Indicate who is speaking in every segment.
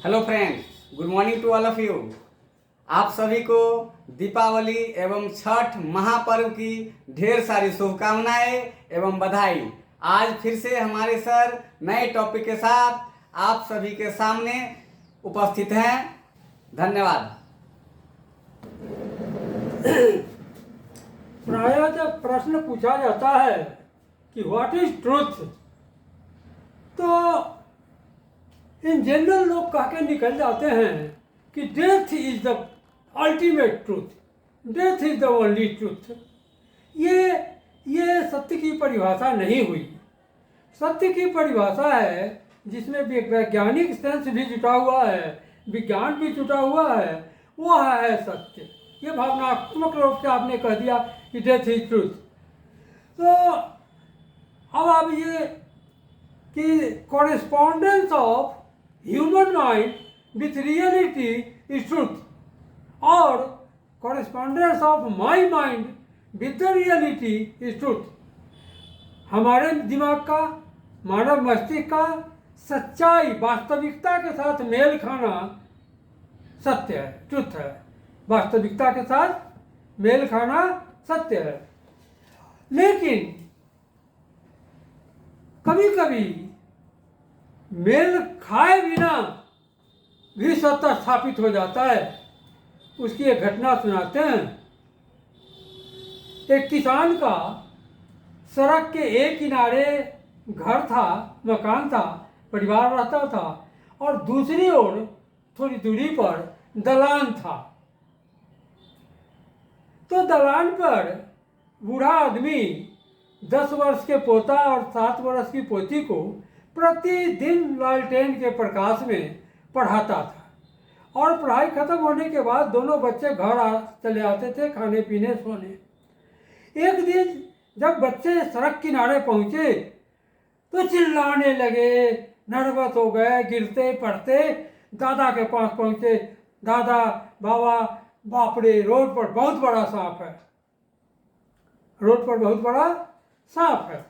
Speaker 1: Hello friends, good morning to all of you. आप सभी को दीपावली एवं छठ महापर्व की ढेर सारी शुभकामनाएं एवं बधाई। आज फिर से हमारे सर नए टॉपिक के साथ आप सभी के सामने उपस्थित हैं। धन्यवाद।
Speaker 2: प्रायः जब प्रश्न पूछा जाता है कि व्हाट इज ट्रूथ, तो इन जनरल लोग कह के निकल जाते हैं कि death is the ultimate truth, death is the only truth. ये सत्य की परिभाषा नहीं हुई। सत्य की परिभाषा है जिसमें वैज्ञानिक सेंस भी जुटा हुआ है, विज्ञान भी जुटा हुआ है, वो है सत्य। ये भावनात्मक रूप से आपने कह दिया कि डेथ इज ट्रूथ। तो अब आप ये कि correspondence of human mind with reality is truth और correspondence of my mind with the reality is truth. हमारे दिमाग का, मानव मस्तिष्क का सच्चाई, वास्तविकता के साथ मेल खाना सत्य है, ट्रुथ है। वास्तविकता के साथ मेल खाना सत्य है। लेकिन कभी कभी मेल खाए बिना भी सत्य स्थापित हो जाता है। उसकी एक घटना सुनाते हैं। एक किसान का सड़क के एक किनारे घर था, मकान था, परिवार रहता था, और दूसरी ओर थोड़ी दूरी पर दलान था। तो दलान पर बूढ़ा आदमी 10 वर्ष के पोता और 7 वर्ष की पोती को प्रतिदिन लालटेन के प्रकाश में पढ़ाता था, और पढ़ाई खत्म होने के बाद दोनों बच्चे घर चले आते थे खाने पीने सोने। एक दिन जब बच्चे सड़क किनारे पहुंचे तो चिल्लाने लगे, नर्वस हो गए, गिरते पड़ते दादा के पास पहुंचे। दादा, बाबा, बाप रे, रोड पर बहुत बड़ा सांप है, रोड पर बहुत बड़ा सांप है।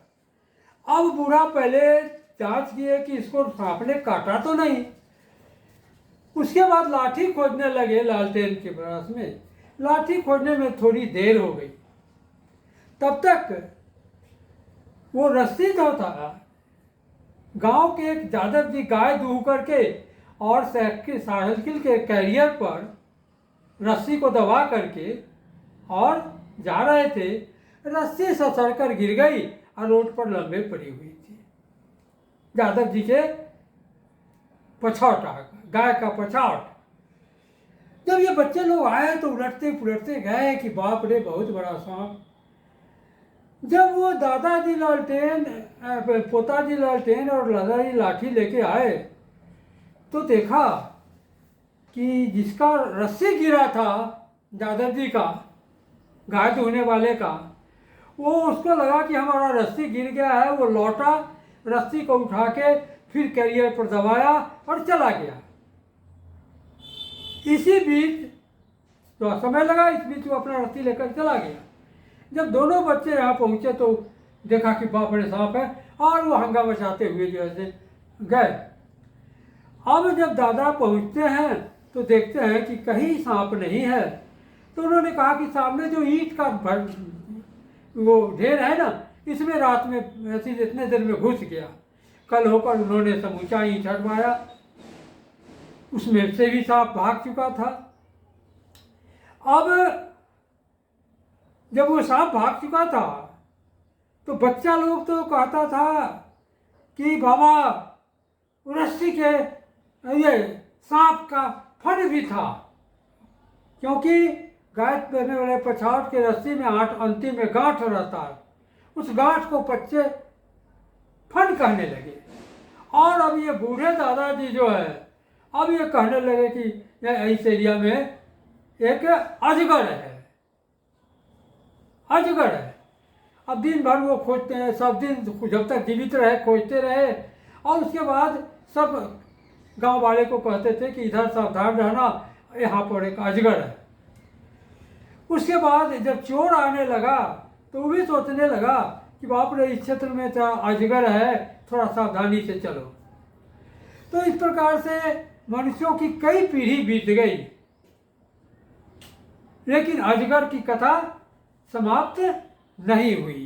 Speaker 2: अब बूढ़ा पहले जांच किए कि इसको सांप ने काटा तो नहीं। उसके बाद लाठी खोजने लगे लालटेन के प्रकाश में। लाठी खोजने में थोड़ी देर हो गई। तब तक वो रस्सी जो था, गांव के एक जादव जी गाय दूह करके और साइकिल के कैरियर पर रस्सी को दबा करके और जा रहे थे। रस्सी ससड़ कर गिर गई और रोड पर लंबे पड़ी हुई थी। जादव जी के पछौट, गाय का पछौट। जब ये बच्चे लोग आए तो उलटते पुलटते गए कि बाप रे, बहुत बड़ा सांप। जब वो दादाजी लालटेन, पोताजी लालटेन और दादाजी लाठी लेके आए तो देखा कि जिसका रस्सी गिरा था जादव जी का, गाय धोने वाले का, वो उसको लगा कि हमारा रस्सी गिर गया है। वो लौटा, रस्सी को उठा के फिर कैरियर पर दबाया और चला गया। इसी बीच तो समय लगा, इस बीच वो अपना रस्सी लेकर चला गया। जब दोनों बच्चे यहाँ पहुँचे तो देखा कि बाप रे सांप है, और वो हंगामा मचाते हुए जो है गए। अब जब दादा पहुँचते हैं तो देखते हैं कि कहीं सांप नहीं है। तो उन्होंने कहा कि सामने जो ईंट का वो ढेर है ना, इसमें रात में ऐसी इतने देर में घुस गया। कल होकर उन्होंने समूचा ईंट हटवाया, उसमें से भी सांप भाग चुका था। अब जब वो सांप भाग चुका था तो बच्चा लोग तो कहता था कि बाबा, रस्सी के ये सांप का फन भी था, क्योंकि गाय पहनने वाले पछाड़ के रस्सी में अंतिम में गांठ रहता है। उस गांठ को बच्चे फन कहने लगे। और अब ये बूढ़े दादाजी जो है, अब ये कहने लगे कि इस एरिया में एक अजगर है, अजगर है। अब दिन भर वो खोजते हैं, सब दिन जब तक जीवित रहे खोजते रहे। और उसके बाद सब गांव वाले को कहते थे कि इधर सावधान रहना, यहाँ पर एक अजगर है। उसके बाद जब चोर आने लगा तो वो भी सोचने लगा कि बाप रे, इस क्षेत्र में तो अजगर है, थोड़ा सावधानी से चलो। तो इस प्रकार से मनुष्यों की कई पीढ़ी बीत गई, लेकिन अजगर की कथा समाप्त नहीं हुई।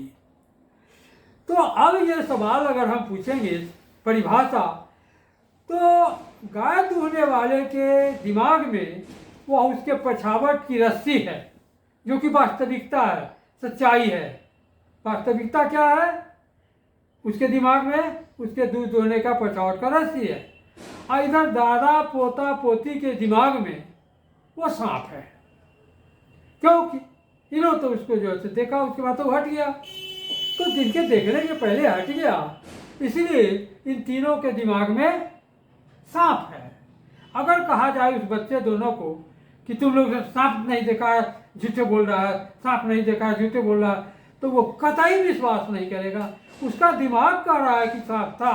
Speaker 2: तो अब ये सवाल अगर हम पूछेंगे परिभाषा, तो गाय दूहने वाले के दिमाग में वह उसके पछावट की रस्सी है, जो कि वास्तविकता है, सच्चाई है। वास्तविकता क्या है? उसके दिमाग में उसके दूध दोहने का पछावट का रस्सी है, और इधर दादा पोता पोती के दिमाग में वो सांप है। क्योंकि इन्होंने तो उसको जो है देखा, उसके बाद तो हट गया, तो जिनके देखने के पहले हट गया, इसलिए इन तीनों के दिमाग में सांप है। अगर कहा जाए उस बच्चे दोनों को कि तुम लोग सांप नहीं देखा है, झूठे बोल रहा है, सांप नहीं देखा है, झूठे बोल रहा है, तो वो कतई विश्वास नहीं करेगा। उसका दिमाग कह रहा है कि सांप था।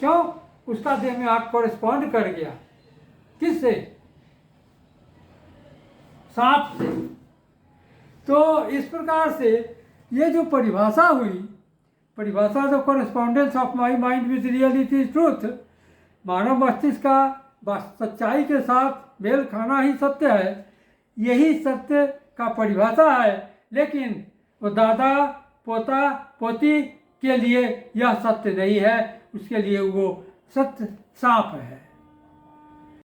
Speaker 2: क्यों? उसका देह में आंख कॉरेस्पॉन्ड कर गया। किससे? सांप से। तो इस प्रकार से ये जो परिभाषा हुई, परिभाषा जो correspondence of my mind with reality is truth, मानव मस्तिष्क का सच्चाई के साथ मेल खाना ही सत्य है, यही सत्य का परिभाषा है। लेकिन वो दादा पोता पोती के लिए यह सत्य नहीं है, उसके लिए वो सत्य सांप है।